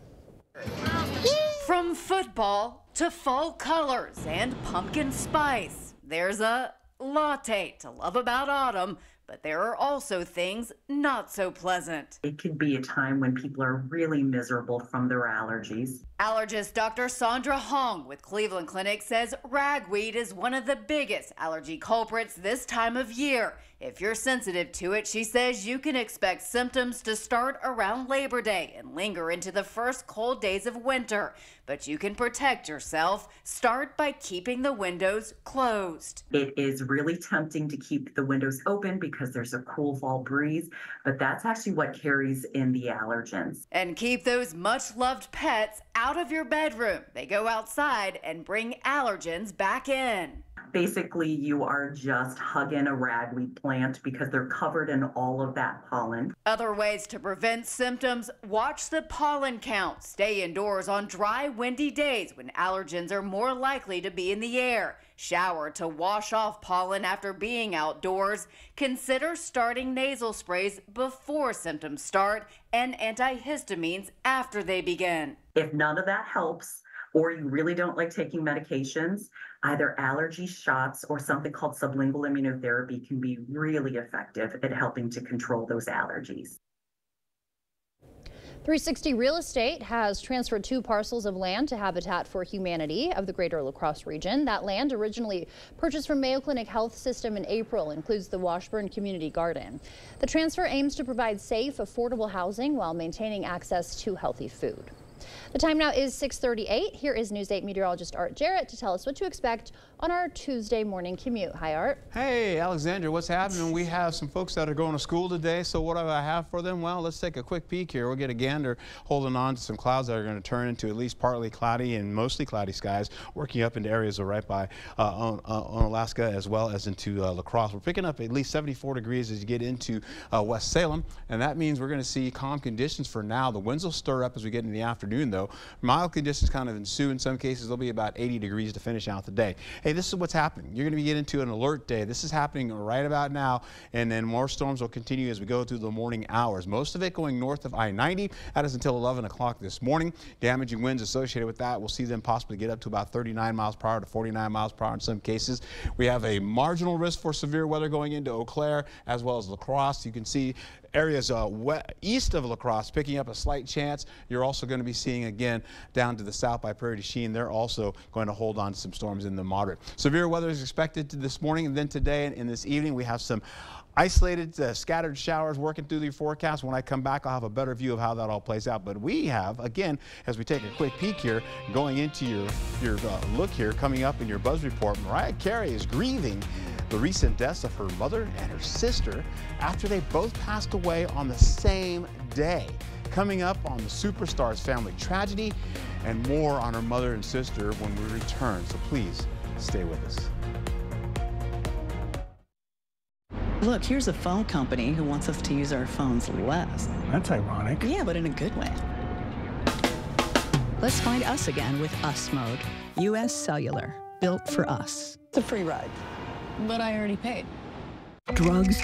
From football to fall colors and pumpkin spice, there's a latte to love about autumn. But there are also things not so pleasant. It could be a time when people are really miserable from their allergies. Allergist Dr. Sandra Hong with Cleveland Clinic says ragweed is one of the biggest allergy culprits this time of year. If you're sensitive to it, she says you can expect symptoms to start around Labor Day and linger into the first cold days of winter. But you can protect yourself. Start by keeping the windows closed. It is really tempting to keep the windows open because there's a cool fall breeze, but that's actually what carries in the allergens. And keep those much-loved pets out of your bedroom. They go outside and bring allergens back in. Basically, you are just hugging a ragweed plant because they're covered in all of that pollen. Other ways to prevent symptoms: watch the pollen count. Stay indoors on dry, windy days when allergens are more likely to be in the air. Shower to wash off pollen after being outdoors. Consider starting nasal sprays before symptoms start and antihistamines after they begin. If none of that helps, or you really don't like taking medications, either allergy shots or something called sublingual immunotherapy can be really effective at helping to control those allergies. 360 Real Estate has transferred 2 parcels of land to Habitat for Humanity of the Greater La Crosse region. That land, originally purchased from Mayo Clinic Health System in April, includes the Washburn Community Garden. The transfer aims to provide safe, affordable housing while maintaining access to healthy food. The time now is 6:38. Here is News 8 meteorologist Art Jarrett to tell us what to expect on our Tuesday morning commute. Hi, Art. Hey, Alexandra, what's happening? We have some folks that are going to school today, so what do I have for them? Well, let's take a quick peek here. We'll get a gander holding on to some clouds that are going to turn into at least partly cloudy and mostly cloudy skies, working up into areas right by on Alaska as well as into La Crosse. We're picking up at least 74 degrees as you get into West Salem, and that means we're going to see calm conditions for now. The winds will stir up as we get in the afternoon, though. Mild conditions kind of ensue. In some cases, they'll be about 80 degrees to finish out the day. Hey, this is what's happening. You're going to be getting into an alert day. This is happening right about now, and then more storms will continue as we go through the morning hours. Most of it going north of I-90. That is until 11 o'clock this morning. Damaging winds associated with that, we'll see them possibly get up to about 39 miles per hour to 49 miles per hour in some cases. We have a marginal risk for severe weather going into Eau Claire as well as La Crosse. You can see areas east of La Crosse picking up a slight chance. You're also going to be seeing again down to the south by Prairie du Chien. They're also going to hold on to some storms in the moderate. Severe weather is expected this morning, and then today and this evening we have some isolated scattered showers working through the forecast. When I come back, I'll have a better view of how that all plays out. But we have, again, as we take a quick peek here, going into your look here, coming up in your Buzz Report, Mariah Carey is grieving the recent deaths of her mother and her sister after they both passed away on the same day. Coming up on the Superstars family tragedy and more on her mother and sister when we return. So please stay with us. Look, here's a phone company who wants us to use our phones less. That's ironic. Yeah, but in a good way. Let's find us again with Us Mode. U.S. Cellular, built for us. It's a free ride, but I already paid. Drugs,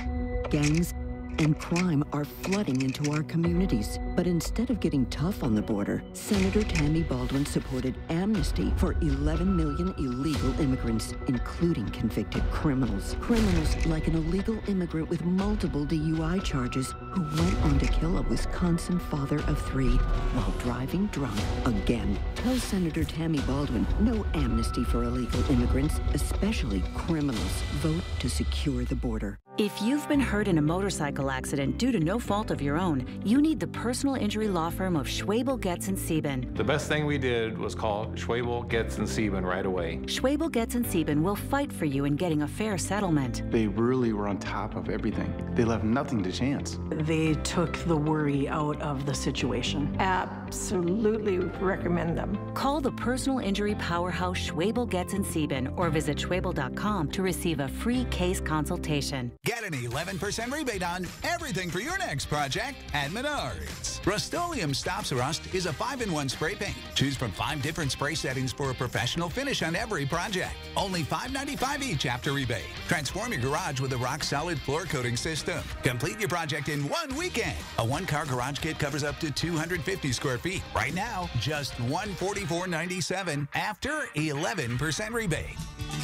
gangs, and crime are flooding into our communities. But instead of getting tough on the border, Senator Tammy Baldwin supported amnesty for 11 million illegal immigrants, including convicted criminals. Criminals like an illegal immigrant with multiple DUI charges who went on to kill a Wisconsin father of 3 while driving drunk again. Tell Senator Tammy Baldwin no amnesty for illegal immigrants, especially criminals. Vote to secure the border. If you've been hurt in a motorcycle accident due to no fault of your own, you need the personal injury law firm of Schwabel, Getz & Sieben. The best thing we did was call Schwabel, Getz & Sieben right away. Schwabel, Getz & Sieben will fight for you in getting a fair settlement. They really were on top of everything. They left nothing to chance. They took the worry out of the situation. Absolutely recommend them. Call the personal injury powerhouse Schwabel, Getz & Sieben or visit schwabel.com to receive a free case consultation. Get an 11% rebate on everything for your next project at Menards. Rust-Oleum Stops Rust is a 5-in-1 spray paint. Choose from 5 different spray settings for a professional finish on every project. Only $5.95 each after rebate. Transform your garage with a rock-solid floor coating system. Complete your project in 1 weekend. A 1-car garage kit covers up to 250 square feet. Right now, just $144.97 after 11% rebate.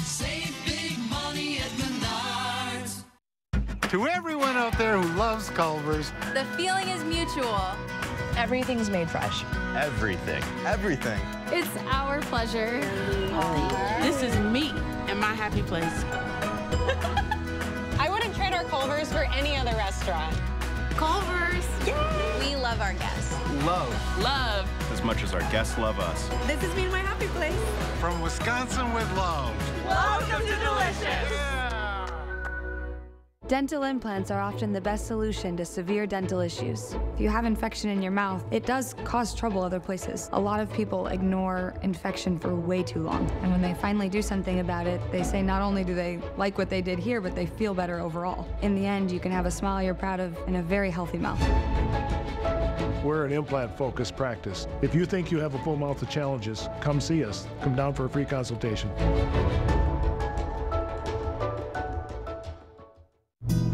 Save big money at Menards. To everyone out there who loves Culver's, the feeling is mutual. Everything's made fresh. Everything. Everything. It's our pleasure. This is me and my happy place. I wouldn't trade our Culver's for any other restaurant. Culver's. Yay! We love our guests. Love. As much as our guests love us. This is me and my happy place. From Wisconsin with love. Welcome to Delicious. Yeah. Dental implants are often the best solution to severe dental issues. If you have infection in your mouth, it does cause trouble other places. A lot of people ignore infection for way too long. And when they finally do something about it, they say not only do they like what they did here, but they feel better overall. In the end, you can have a smile you're proud of and a very healthy mouth. We're an implant-focused practice. If you think you have a full mouth of challenges, come see us. Come down for a free consultation.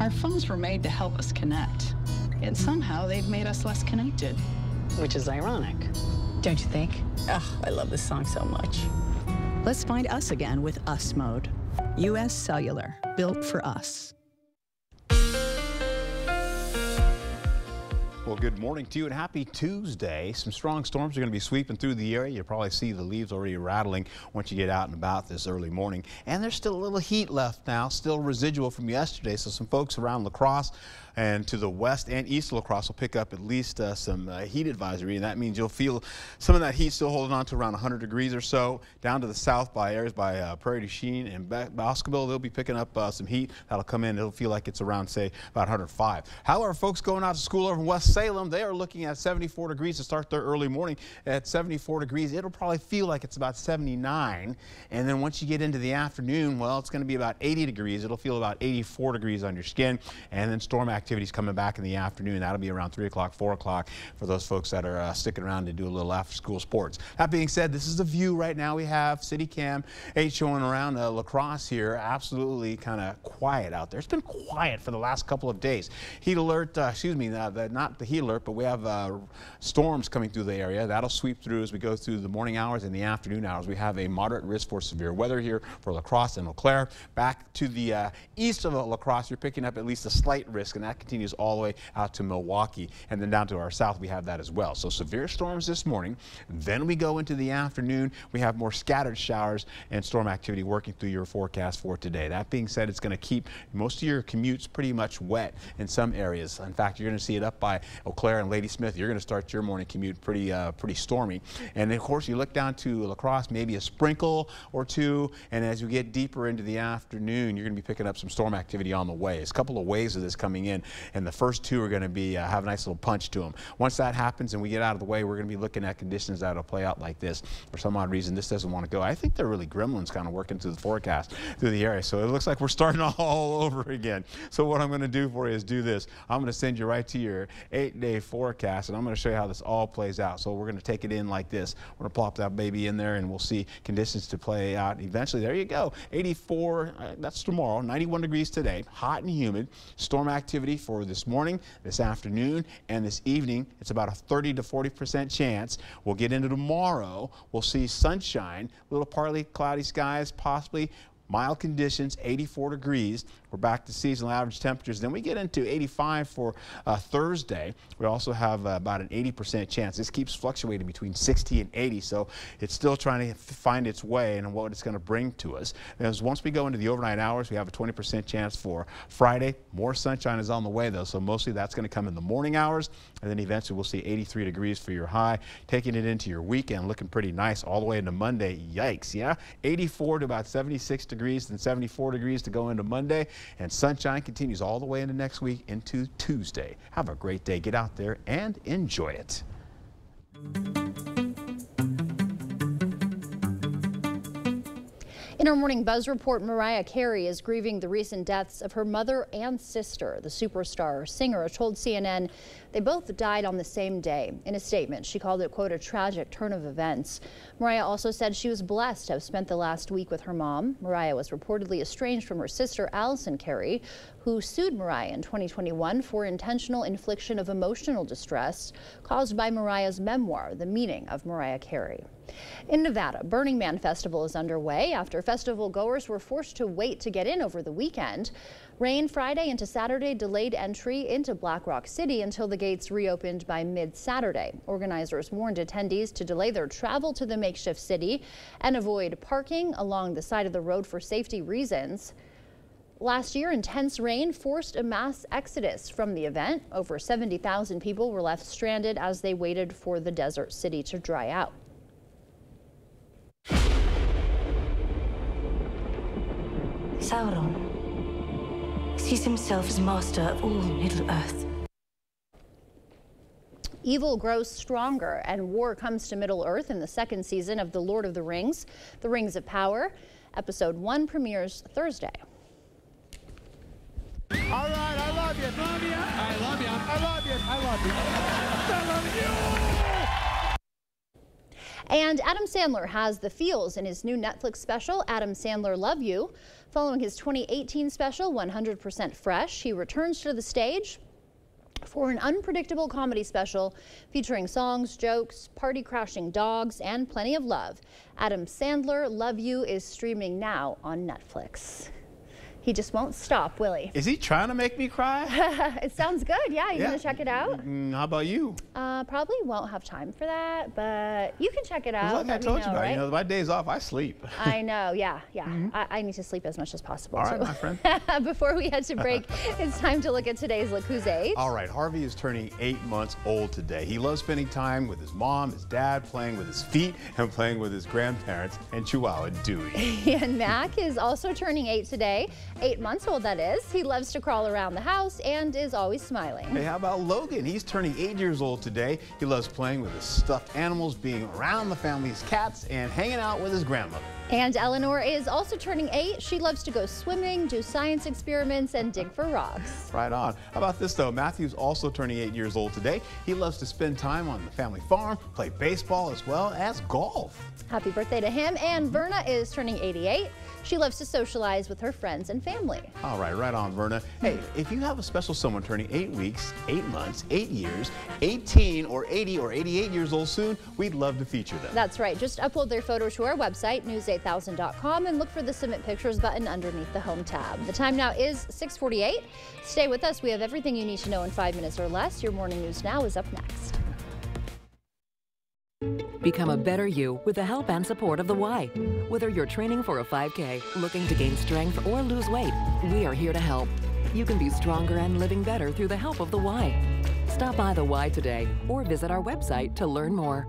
Our phones were made to help us connect, and somehow they've made us less connected. Which is ironic, don't you think? Ugh, I love this song so much. Let's find us again with Us Mode. U.S. Cellular, built for us. Well, good morning to you and happy Tuesday. Some strong storms are going to be sweeping through the area. You'll probably see the leaves already rattling once you get out and about this early morning. And there's still a little heat left now, still residual from yesterday. So some folks around La Crosse and to the west and east of La Crosse will pick up at least some heat advisory. And that means you'll feel some of that heat still holding on to around 100 degrees or so. Down to the south by areas by Prairie du Chien and Boscobel, they'll be picking up some heat. That'll come in. It'll feel like it's around, say, about 105. However, folks going out to school over in West Salem, they are looking at 74 degrees to start their early morning. At 74 degrees, it'll probably feel like it's about 79. And then once you get into the afternoon, well, it's going to be about 80 degrees. It'll feel about 84 degrees on your skin. And then storm activities coming back in the afternoon. That'll be around 3 o'clock, 4 o'clock for those folks that are sticking around to do a little after-school sports. That being said, this is the view right now. We have City Cam 8 showing around La Crosse here. Absolutely kind of quiet out there. It's been quiet for the last couple of days. Heat alert, not the heat alert, but we have storms coming through the area. That'll sweep through as we go through the morning hours and the afternoon hours. We have a moderate risk for severe weather here for La Crosse and Eau Claire. Back to the east of La Crosse, you're picking up at least a slight risk, and that that continues all the way out to Milwaukee, and then down to our south we have that as well. So severe storms this morning. Then we go into the afternoon. We have more scattered showers and storm activity working through your forecast for today. That being said, it's going to keep most of your commutes pretty much wet in some areas. In fact, you're going to see it up by Eau Claire and Ladysmith. You're going to start your morning commute pretty stormy. And of course, you look down to La Crosse, maybe a sprinkle or two. And as you get deeper into the afternoon, you're going to be picking up some storm activity on the way. There's a couple of waves of this coming in, and the first two are going to be have a nice little punch to them. Once that happens and we get out of the way, we're going to be looking at conditions that'll play out like this. For some odd reason, this doesn't want to go. I think they're really gremlins kind of working through the forecast through the area. So it looks like we're starting all over again. So what I'm going to do for you is do this. I'm going to send you right to your 8-day forecast, and I'm going to show you how this all plays out. So we're going to take it in like this. We're going to plop that baby in there, and we'll see conditions to play out eventually. There you go. 84, that's tomorrow. 91 degrees today. Hot and humid. Storm activity for this morning, this afternoon, and this evening. It's about a 30 to 40% chance. We'll get into tomorrow. We'll see sunshine, little partly cloudy skies, possibly mild conditions, 84 degrees. We're back to seasonal average temperatures. Then we get into 85 for Thursday. We also have about an 80% chance. This keeps fluctuating between 60 and 80, so it's still trying to find its way and what it's going to bring to us. Because once we go into the overnight hours, we have a 20% chance for Friday. More sunshine is on the way, though, so mostly that's going to come in the morning hours, and then eventually we'll see 83 degrees for your high, taking it into your weekend, looking pretty nice all the way into Monday. Yikes, yeah? 84 to about 76 degrees, then 74 degrees to go into Monday. And sunshine continues all the way into next week into Tuesday. Have a great day. Get out there and enjoy it. In our Morning Buzz report, Mariah Carey is grieving the recent deaths of her mother and sister. The superstar singer told CNN they both died on the same day. In a statement, she called it, quote, a tragic turn of events. Mariah also said she was blessed to have spent the last week with her mom. Mariah was reportedly estranged from her sister, Allison Carey, who sued Mariah in 2021 for intentional infliction of emotional distress caused by Mariah's memoir, The Meaning of Mariah Carey. In Nevada, Burning Man Festival is underway after festival goers were forced to wait to get in over the weekend. Rain Friday into Saturday delayed entry into Black Rock City until the gates reopened by mid-Saturday. Organizers warned attendees to delay their travel to the makeshift city and avoid parking along the side of the road for safety reasons. Last year, intense rain forced a mass exodus from the event. Over 70,000 people were left stranded as they waited for the desert city to dry out. Sauron sees himself as master of all Middle-earth. Evil grows stronger and war comes to Middle-earth in the second season of The Lord of the Rings, The Rings of Power. Episode 1 premieres Thursday. All right, I love you. Love you. I love you. I love you. I love you. I love you. And Adam Sandler has the feels in his new Netflix special, Adam Sandler Love You. Following his 2018 special, 100% Fresh, he returns to the stage for an unpredictable comedy special featuring songs, jokes, party-crashing dogs, and plenty of love. Adam Sandler Love You is streaming now on Netflix. He just won't stop, will he? Is he trying to make me cry? It sounds good. Yeah, you gonna check it out? How about you? Probably won't have time for that, but you can check it out. Like I told you about, right? you know, my days off, I sleep. I know, yeah. I need to sleep as much as possible. All right, my friend. Before we head to break, it's time to look at today's Look Who's Age. All right, Harvey is turning 8 months old today. He loves spending time with his mom, his dad, playing with his feet, and playing with his grandparents and Chihuahua Dewey. And Mac is also turning 8 today. 8 months old, that is. He loves to crawl around the house and is always smiling. Hey, how about Logan? He's turning 8 years old today. He loves playing with his stuffed animals, being around the family's cats, and hanging out with his grandmother. And Eleanor is also turning 8. She loves to go swimming, do science experiments, and dig for rocks. Right on. How about this, though? Matthew's also turning 8 years old today. He loves to spend time on the family farm, play baseball, as well as golf. Happy birthday to him. And Verna is turning 88. She loves to socialize with her friends and family. family. All right, right on, Verna. Hey, if you have a special someone turning 8 weeks, 8 months, 8 years, 18 or 80 or 88 years old soon, we'd love to feature them. That's right. Just upload their photo to our website, news8000.com, and look for the Submit Pictures button underneath the Home tab. The time now is 6:48. Stay with us. We have everything you need to know in 5 minutes or less. Your Morning News Now is up next. Become a better you with the help and support of the Y. Whether you're training for a 5K, looking to gain strength, or lose weight, we are here to help. You can be stronger and living better through the help of the Y. Stop by the Y today or visit our website to learn more.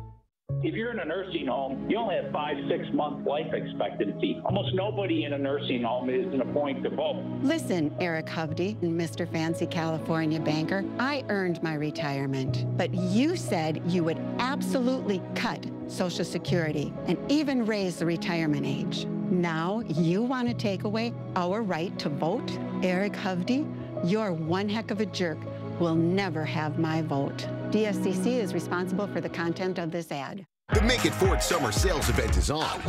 If you're in a nursing home, you only have 5-6 month life expectancy. Almost nobody in a nursing home is in a point to vote. Listen, Eric Hovde, Mr. Fancy California banker, I earned my retirement, but you said you would absolutely cut Social Security and even raise the retirement age. Now you want to take away our right to vote? Eric Hovde, you're one heck of a jerk. Will never have my vote. DSCC is responsible for the content of this ad. The Make It Ford Summer Sales Event is on.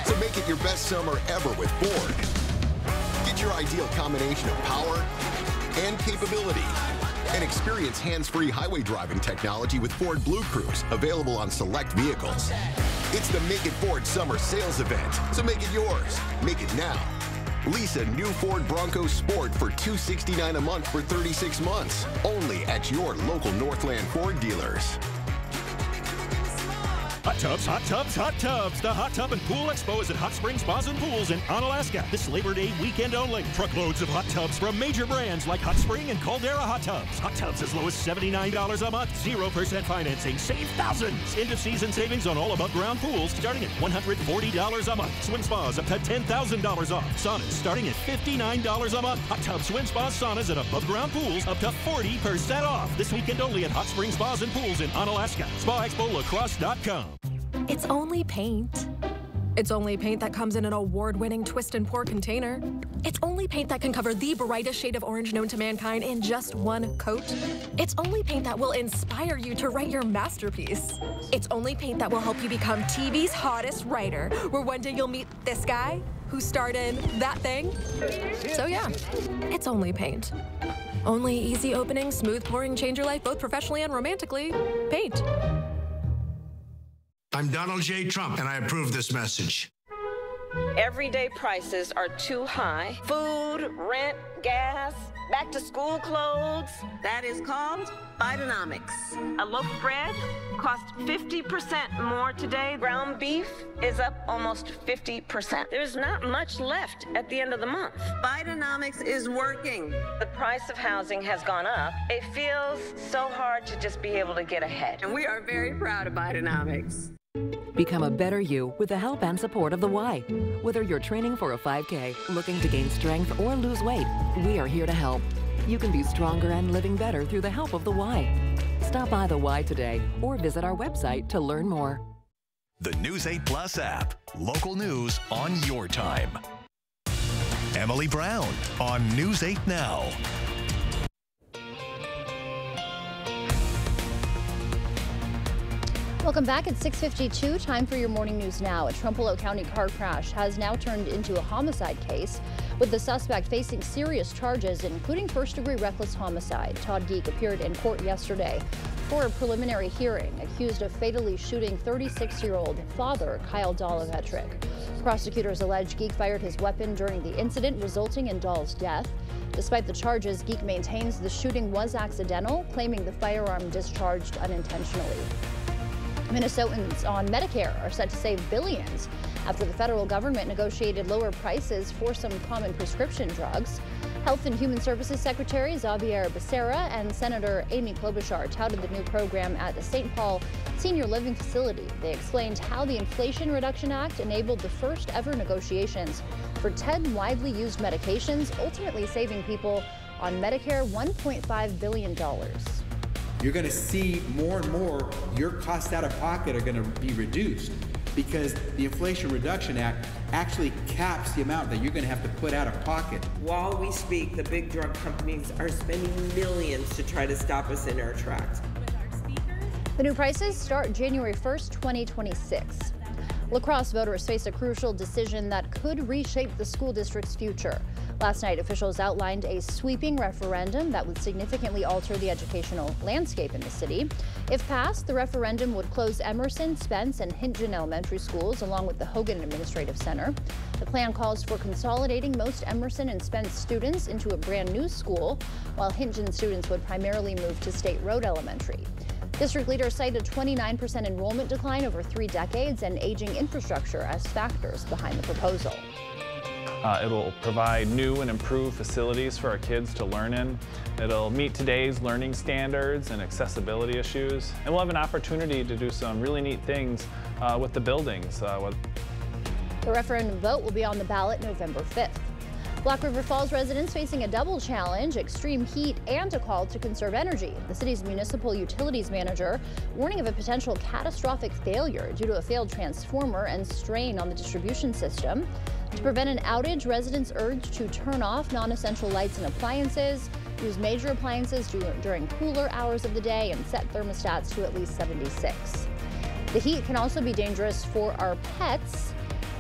So make it your best summer ever with Ford. Get your ideal combination of power and capability. And experience hands-free highway driving technology with Ford Blue Cruise, available on select vehicles. It's the Make It Ford Summer Sales Event, so make it yours. Make it now. Lease a new Ford Bronco Sport for $269 a month for 36 months. Only at your local Northland Ford dealers. Hot tubs, hot tubs, hot tubs. The Hot Tub and Pool Expo is at Hot Springs Spas and Pools in Onalaska this Labor Day weekend only. Truckloads of hot tubs from major brands like Hot Spring and Caldera Hot Tubs. Hot tubs as low as $79 a month. 0% financing. Save thousands. End of season savings on all above ground pools starting at $140 a month. Swim spas up to $10,000 off. Saunas starting at $59 a month. Hot tub, swim spas, saunas, and above ground pools up to 40% off. This weekend only at Hot Springs Spas and Pools in Onalaska. SpaExpoLaCrosse.com. It's only paint. It's only paint that comes in an award-winning twist and pour container. It's only paint that can cover the brightest shade of orange known to mankind in just one coat. It's only paint that will inspire you to write your masterpiece. It's only paint that will help you become TV's hottest writer, where one day you'll meet this guy who starred in that thing. So yeah, it's only paint. Only easy opening, smooth pouring, change your life both professionally and romantically. Paint. I'm Donald J. Trump, and I approve this message. Everyday prices are too high. Food, rent, gas, back to school clothes. That is called Bidenomics. A loaf of bread costs 50% more today. Ground beef is up almost 50%. There's not much left at the end of the month. Bidenomics is working. The price of housing has gone up. It feels so hard to just be able to get ahead. And we are very proud of Bidenomics. Become a better you with the help and support of the Y. Whether you're training for a 5K, looking to gain strength, or lose weight, we are here to help. You can be stronger and living better through the help of the Y. Stop by the Y today or visit our website to learn more. The News 8 Plus app. Local news on your time. Emily Brown on News 8 Now. Welcome back at 6:52. Time for your morning news now. A Trumbull County car crash has now turned into a homicide case, with the suspect facing serious charges, including first-degree reckless homicide. Todd Geek appeared in court yesterday for a preliminary hearing, accused of fatally shooting 36-year-old father Kyle Dolovetric. Prosecutors allege Geek fired his weapon during the incident, resulting in Dahl's death. Despite the charges, Geek maintains the shooting was accidental, claiming the firearm discharged unintentionally. Minnesotans on Medicare are set to save billions after the federal government negotiated lower prices for some common prescription drugs. Health and Human Services Secretary Xavier Becerra and Senator Amy Klobuchar touted the new program at the St. Paul Senior Living Facility. They explained how the Inflation Reduction Act enabled the first ever negotiations for 10 widely used medications, ultimately saving people on Medicare $1.5 billion. You're going to see more and more your costs out of pocket are going to be reduced because the Inflation Reduction Act actually caps the amount that you're going to have to put out of pocket. While we speak, the big drug companies are spending millions to try to stop us in our tracks. The new prices start January 1st, 2026. La Crosse voters face a crucial decision that could reshape the school district's future. Last night, officials outlined a sweeping referendum that would significantly alter the educational landscape in the city. If passed, the referendum would close Emerson, Spence, and Hinton elementary schools, along with the Hogan Administrative Center. The plan calls for consolidating most Emerson and Spence students into a brand new school, while Hinton students would primarily move to State Road Elementary. District leaders cite a 29% enrollment decline over 3 decades and aging infrastructure as factors behind the proposal. It'll provide new and improved facilities for our kids to learn in. It'll meet today's learning standards and accessibility issues. And we'll have an opportunity to do some really neat things with the buildings. The referendum vote will be on the ballot November 5th. Black River Falls residents facing a double challenge, extreme heat and a call to conserve energy. The city's municipal utilities manager warning of a potential catastrophic failure due to a failed transformer and strain on the distribution system. To prevent an outage, residents urged to turn off non-essential lights and appliances, use major appliances during cooler hours of the day, and set thermostats to at least 76. The heat can also be dangerous for our pets.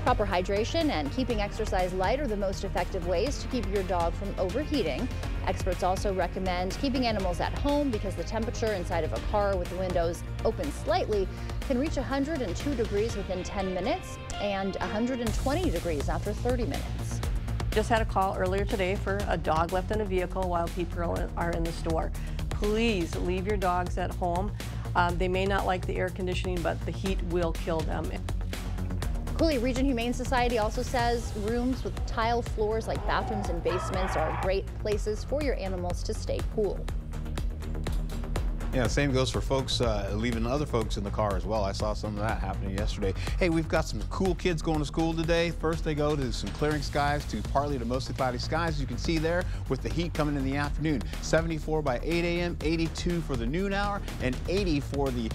Proper hydration and keeping exercise light are the most effective ways to keep your dog from overheating. Experts also recommend keeping animals at home because the temperature inside of a car with the windows open slightly can reach 102 degrees within 10 minutes and 120 degrees after 30 minutes. Just had a call earlier today for a dog left in a vehicle while people are in the store. Please leave your dogs at home. They may not like the air conditioning, but the heat will kill them. Coulee Region Humane Society also says rooms with tile floors like bathrooms and basements are great places for your animals to stay cool. Yeah, same goes for folks leaving other folks in the car as well. I saw some of that happening yesterday. Hey, we've got some cool kids going to school today. First, they go to some clearing skies to partly to mostly cloudy skies. You can see there with the heat coming in the afternoon. 74 by 8 a.m., 82 for the noon hour, and 80 for the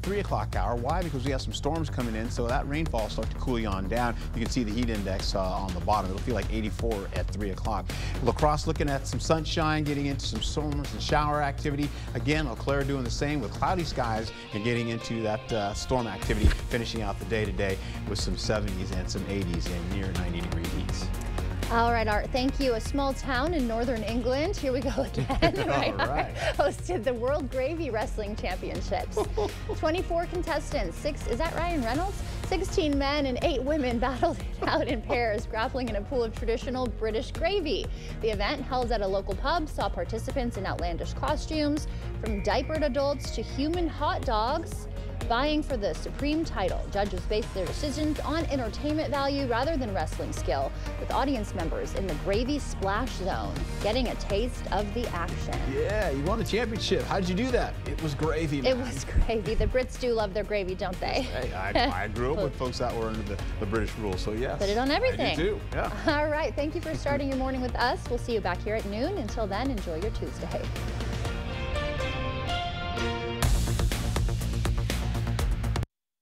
3 o'clock hour. Why? Because we have some storms coming in, so that rainfall will start to cool you on down. You can see the heat index on the bottom. It'll feel like 84 at 3 o'clock. La Crosse looking at some sunshine, getting into some storms and shower activity. Again, Eau Claire doing the same with cloudy skies and getting into that storm activity, finishing out the day today with some 70s and some 80s and near 90-degree heats. All right, Art, thank you. A small town in northern England, here we go again, right, hosted the World Gravy Wrestling Championships. 24 contestants, is that Ryan Reynolds? 16 men and 8 women battled it out in pairs, grappling in a pool of traditional British gravy. The event, held at a local pub, saw participants in outlandish costumes, from diapered adults to human hot dogs, vying for the supreme title. Judges based their decisions on entertainment value rather than wrestling skill, with audience members in the gravy splash zone getting a taste of the action. Yeah, you won the championship. How did you do that? It was gravy, man. It was gravy. The Brits do love their gravy, don't they? Hey, I grew up with folks that were under the British rule, so yes. Put it on everything. I do too, yeah. All right, thank you for starting your morning with us. We'll see you back here at noon. Until then, enjoy your Tuesday.